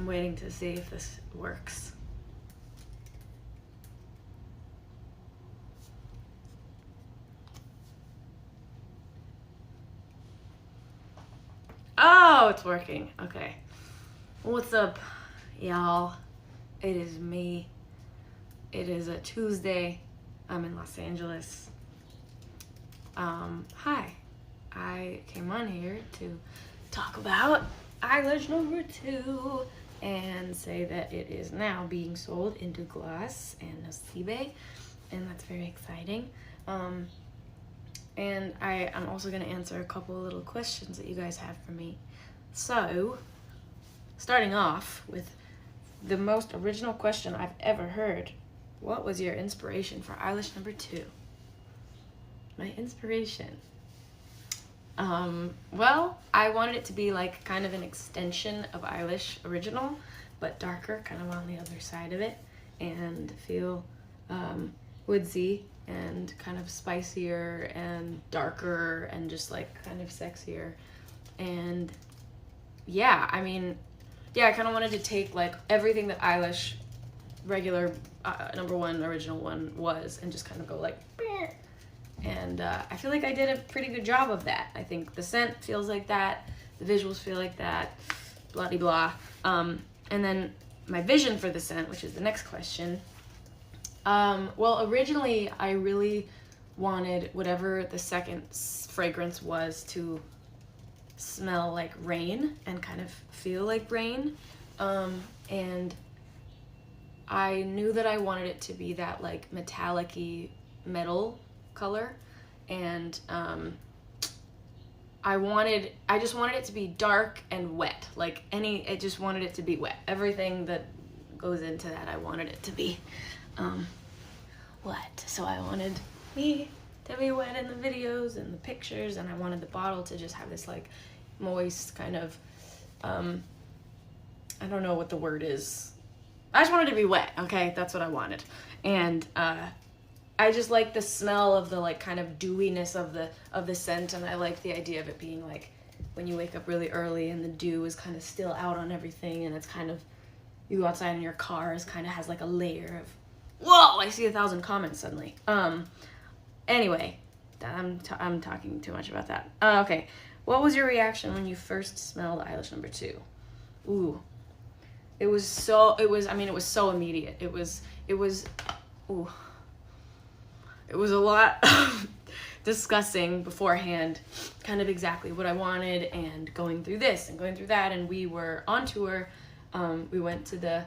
I'm waiting to see if this works. Oh, it's working. Okay. What's up, y'all? It is me. It is a Tuesday. I'm in Los Angeles. Hi. I came on here to talk about Eilish No2 and say that it is now being sold into glass and Nasibe, and that's very exciting. And I'm also going to answer a couple of little questions that you guys have for me. So, starting off with the most original question I've ever heard. What was your inspiration for Eilish No2? My inspiration. Well, I wanted it to be like kind of an extension of Eilish original, but darker, kind of on the other side of it, and feel woodsy and kind of spicier and darker and just like kind of sexier. And yeah, I mean, yeah, I kind of wanted to take like everything that Eilish regular number one original one was and just kind of go like Bear. And I feel like I did a pretty good job of that. I think the scent feels like that, the visuals feel like that, blah de blah. And then my vision for the scent, which is the next question. Well, originally I really wanted whatever the second fragrance was to smell like rain and kind of feel like rain. And I knew that I wanted it to be that like metallic-y metal color, and I just wanted it to be dark and wet. Like I just wanted it to be wet. Everything that goes into that, I wanted it to be wet. So I wanted me to be wet in the videos and the pictures, and I wanted the bottle to just have this like moist kind of I don't know what the word is. I just wanted it to be wet, okay? That's what I wanted. And I just like the smell of the like kind of dewiness of the scent, and I like the idea of it being like when you wake up really early and the dew is kind of still out on everything, and it's kind of, you go outside in your car, is kind of has like a layer of, whoa, I see 1,000 comments suddenly. Anyway, I'm talking too much about that. Okay, what was your reaction when you first smelled Eilish No2? Ooh. It was so immediate. It was a lot of discussing beforehand kind of exactly what I wanted and going through this and going through that. And we were on tour. We went to the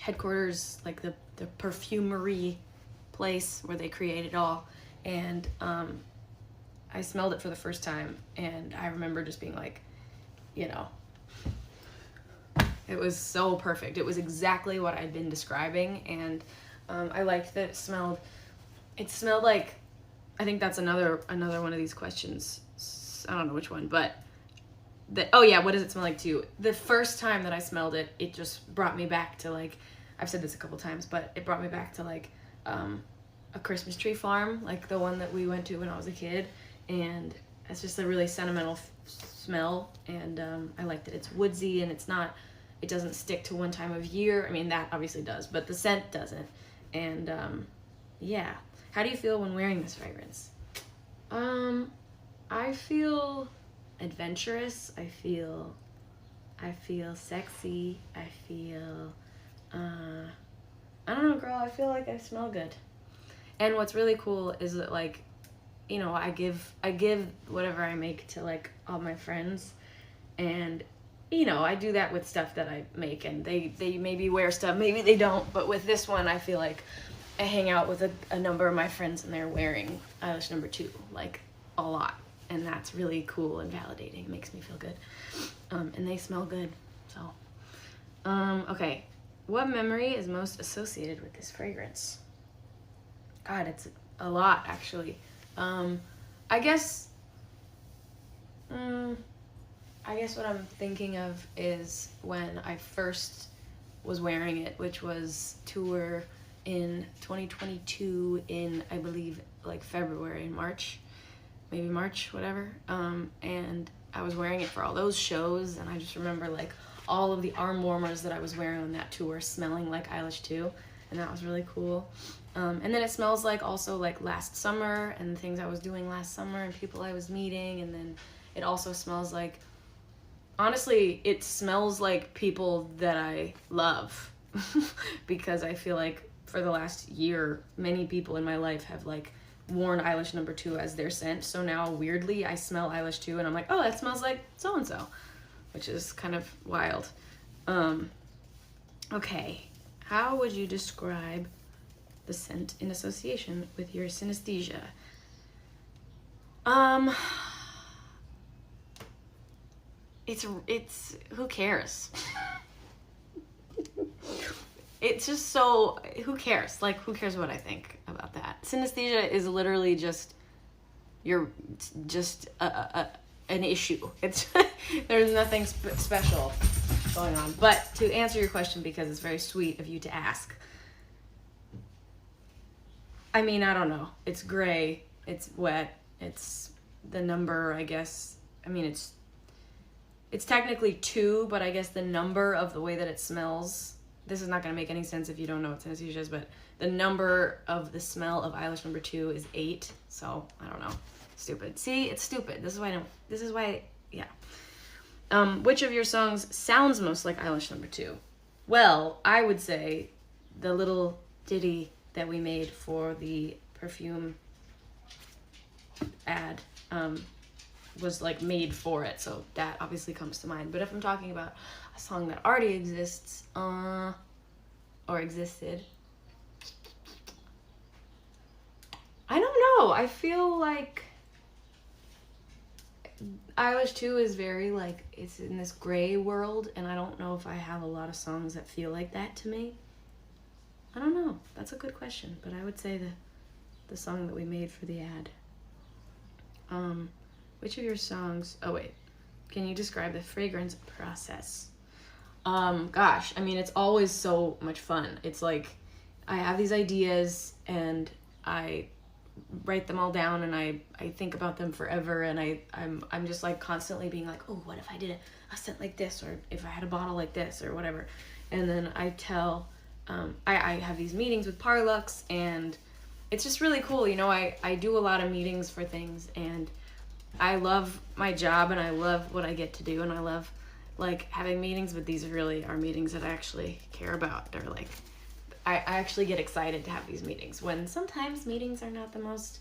headquarters, like the perfumery place where they create it all. And I smelled it for the first time. And I remember just being like, you know, it was so perfect. It was exactly what I'd been describing. And I liked that it smelled like, I think that's another one of these questions. I don't know which one, but oh yeah, what does it smell like to you? The first time that I smelled it, it just brought me back to like, I've said this a couple times, but it brought me back to like a Christmas tree farm, like the one that we went to when I was a kid. And it's just a really sentimental smell. And I liked it. It's woodsy, and it doesn't stick to one time of year. I mean, that obviously does, but the scent doesn't. And yeah. How do you feel when wearing this fragrance? I feel adventurous. I feel sexy. I feel, I don't know, girl, I feel like I smell good. And what's really cool is that, like, you know, I give whatever I make to like all my friends, and you know, I do that with stuff that I make, and they maybe wear stuff, maybe they don't, but with this one, I feel like I hang out with a number of my friends, and they're wearing Eilish No2, like, a lot, and that's really cool and validating. It makes me feel good, and they smell good, so. Okay, what memory is most associated with this fragrance? God, it's a lot, actually. I guess what I'm thinking of is when I first was wearing it, which was tour in 2022 in, I believe, like February and March, maybe March, whatever. And I was wearing it for all those shows, and I just remember like all of the arm warmers that I was wearing on that tour smelling like Eilish 2, and that was really cool. And then it smells like also like last summer and things I was doing last summer and people I was meeting. And then it also smells like, honestly, it smells like people that I love because I feel like for the last year, many people in my life have like worn Eilish No2 as their scent. So now weirdly I smell Eilish 2 and I'm like, oh, that smells like so-and-so, which is kind of wild. Okay, how would you describe the scent in association with your synesthesia? It's who cares? It's just so, who cares? Like, who cares what I think about that? Synesthesia is literally just an issue. It's there's nothing special going on. But to answer your question, because it's very sweet of you to ask, I mean, I don't know. It's gray. It's wet. It's the number, I guess. I mean, it's technically 2, but I guess the number of the way that it smells. This is not going to make any sense if you don't know what synesthesia is, but the number of the smell of Eilish No2 is 8. So I don't know. Stupid. See, it's stupid. This is why. Yeah. Which of your songs sounds most like Eilish No2? Well, I would say the little ditty that we made for the perfume ad was like made for it, so that obviously comes to mind. But if I'm talking about a song that already exists or existed, I don't know. I feel like Eilish 2 is very like, it's in this gray world, and I don't know if I have a lot of songs that feel like that to me. I don't know. That's a good question, but I would say the song that we made for the ad. Which of your songs, oh wait, can you describe the fragrance process? Gosh, I mean, it's always so much fun. It's like, I have these ideas and I write them all down and I think about them forever, and I'm just like constantly being like, oh, what if I did a scent like this, or if I had a bottle like this, or whatever. And then I tell, I have these meetings with Parlux, and it's just really cool. You know, I do a lot of meetings for things, and I love my job and I love what I get to do, and I love like having meetings, but these really are meetings that I actually care about. They're like, I actually get excited to have these meetings, when sometimes meetings are not the most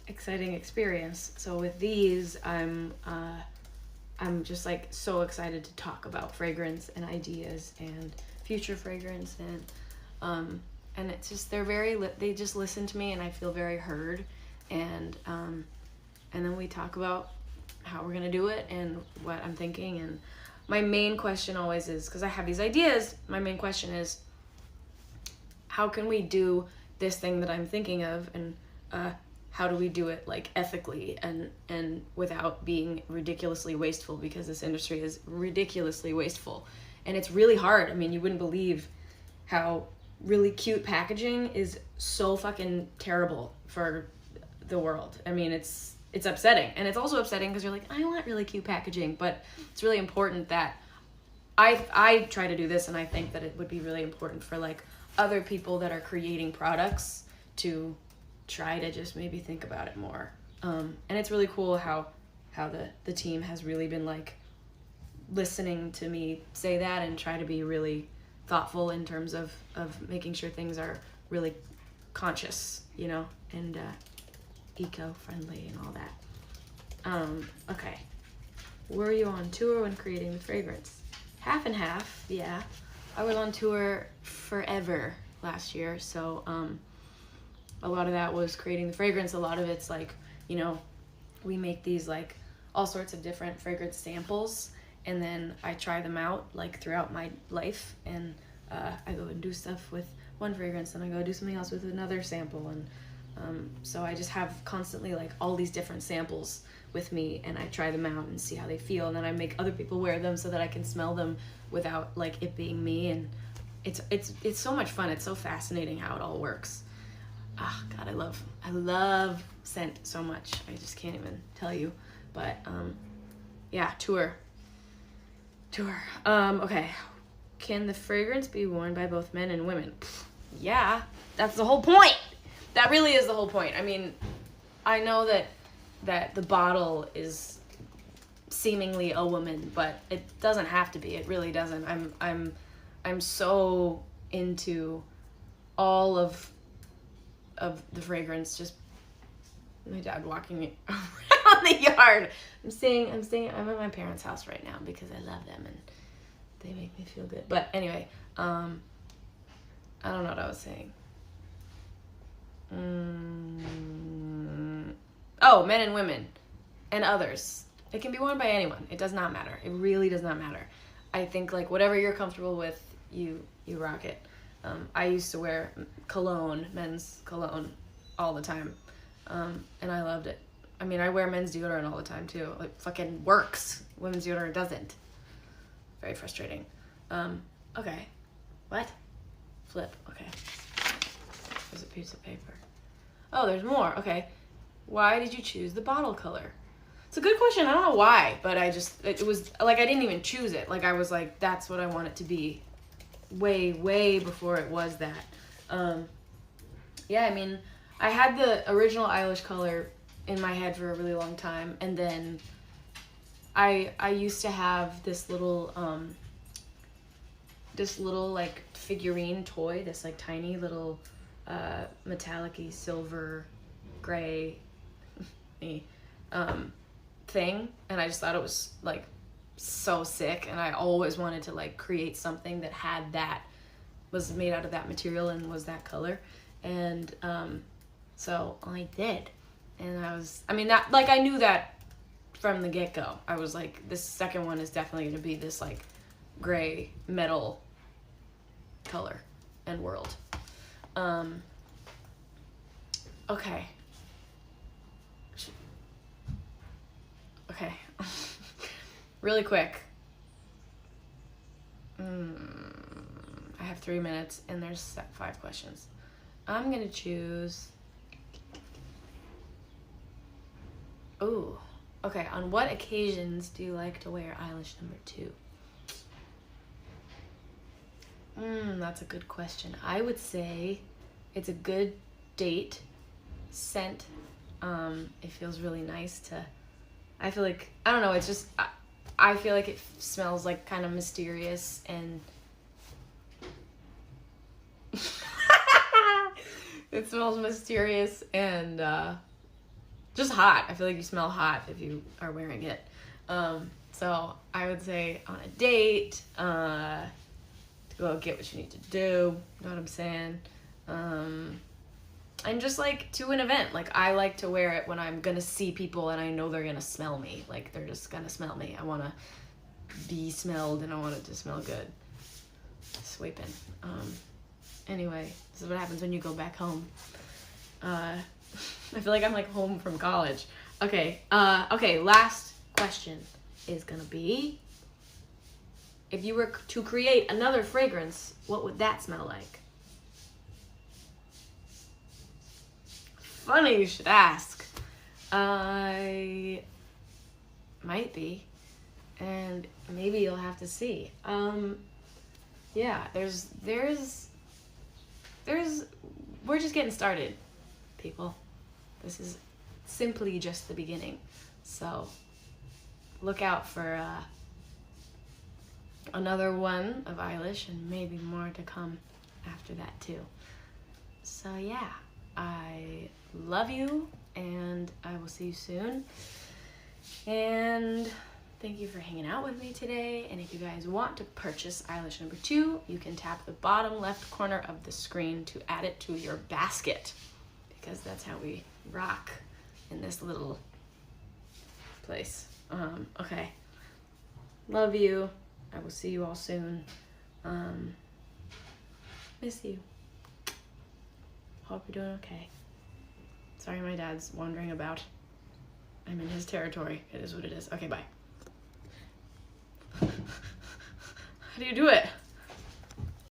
exciting experience. So with these, I'm just like so excited to talk about fragrance and ideas and future fragrance, and it's just, they just listen to me, and I feel very heard, and then we talk about how we're gonna do it and what I'm thinking. And my main question always is, because I have these ideas, my main question is, how can we do this thing that I'm thinking of, and how do we do it like ethically and without being ridiculously wasteful, because this industry is ridiculously wasteful, and it's really hard. I mean, you wouldn't believe how really cute packaging is so fucking terrible for the world. I mean, it's upsetting, and it's also upsetting because you're like, I want really cute packaging, but it's really important that I try to do this, and I think that it would be really important for like other people that are creating products to try to just maybe think about it more. And it's really cool how the team has really been like listening to me say that and try to be really thoughtful in terms of making sure things are really conscious, you know, and eco-friendly and all that. Okay. Were you on tour when creating the fragrance? Half and half, yeah. I was on tour forever last year, so a lot of that was creating the fragrance. A lot of it's like, you know, we make these like all sorts of different fragrance samples, and then I try them out like throughout my life, and I go and do stuff with one fragrance, and I go do something else with another sample, and so I just have constantly like all these different samples with me, and I try them out and see how they feel, and then I make other people wear them so that I can smell them without like it being me. And it's so much fun. It's so fascinating how it all works. Ah, God, I love scent so much. I just can't even tell you. But yeah, tour Sure. Okay. Can the fragrance be worn by both men and women? Yeah, that's the whole point. That really is the whole point. I mean, I know that the bottle is seemingly a woman, but it doesn't have to be. It really doesn't. I'm so into all of the fragrance. Just my dad walking around the yard. I'm at my parents' house right now because I love them and they make me feel good. But anyway, I don't know what I was saying. Oh, men and women and others. It can be worn by anyone. It does not matter. It really does not matter. I think like whatever you're comfortable with, you rock it. I used to wear cologne, men's cologne, all the time, and I loved it. I mean, I wear men's deodorant all the time too. It fucking works. Women's deodorant doesn't. Very frustrating. Okay. What? Flip. Okay. There's a piece of paper. Oh, there's more. Okay. Why did you choose the bottle color? It's a good question. I don't know why, but it was like I didn't even choose it. Like I was like, that's what I want it to be. Way before it was that. Yeah, I mean, I had the original Eilish color in my head for a really long time, and then I used to have this little like figurine toy, this like tiny little metallic-y silver gray thing, and I just thought it was like so sick, and I always wanted to like create something that had that, was made out of that material and was that color, and so I did, and I knew that from the get-go. I was like, this second one is definitely going to be this like gray metal color and world. Okay. Really quick. I have 3 minutes and there's 5 questions. I'm gonna choose. Ooh. Okay, on what occasions do you like to wear Eilish No2? That's a good question. I would say it's a good date scent. It feels really nice to, I feel like, I don't know, it's just, I feel like it smells like kind of mysterious and it smells mysterious and just hot. I feel like you smell hot if you are wearing it. So I would say on a date, to go get what you need to do, you know what I'm saying? And just like to an event. Like I like to wear it when I'm gonna see people and I know they're gonna smell me. Like they're just gonna smell me. I wanna be smelled and I want it to smell good. Sweeping. Anyway, this is what happens when you go back home. I feel like I'm like home from college. Okay, last question is gonna be, if you were to create another fragrance, what would that smell like? Funny you should ask. I might be, and maybe you'll have to see. Yeah, there's we're just getting started, people. This is simply just the beginning. So look out for another one of Eilish and maybe more to come after that too. So yeah, I love you and I will see you soon. And thank you for hanging out with me today. And if you guys want to purchase Eilish No2, you can tap the bottom left corner of the screen to add it to your basket, because that's how we rock in this little place. Okay. Love you. I will see you all soon. Miss you. Hope you're doing okay. Sorry my dad's wandering about. I'm in his territory. It is what it is. Okay, bye. How do you do it?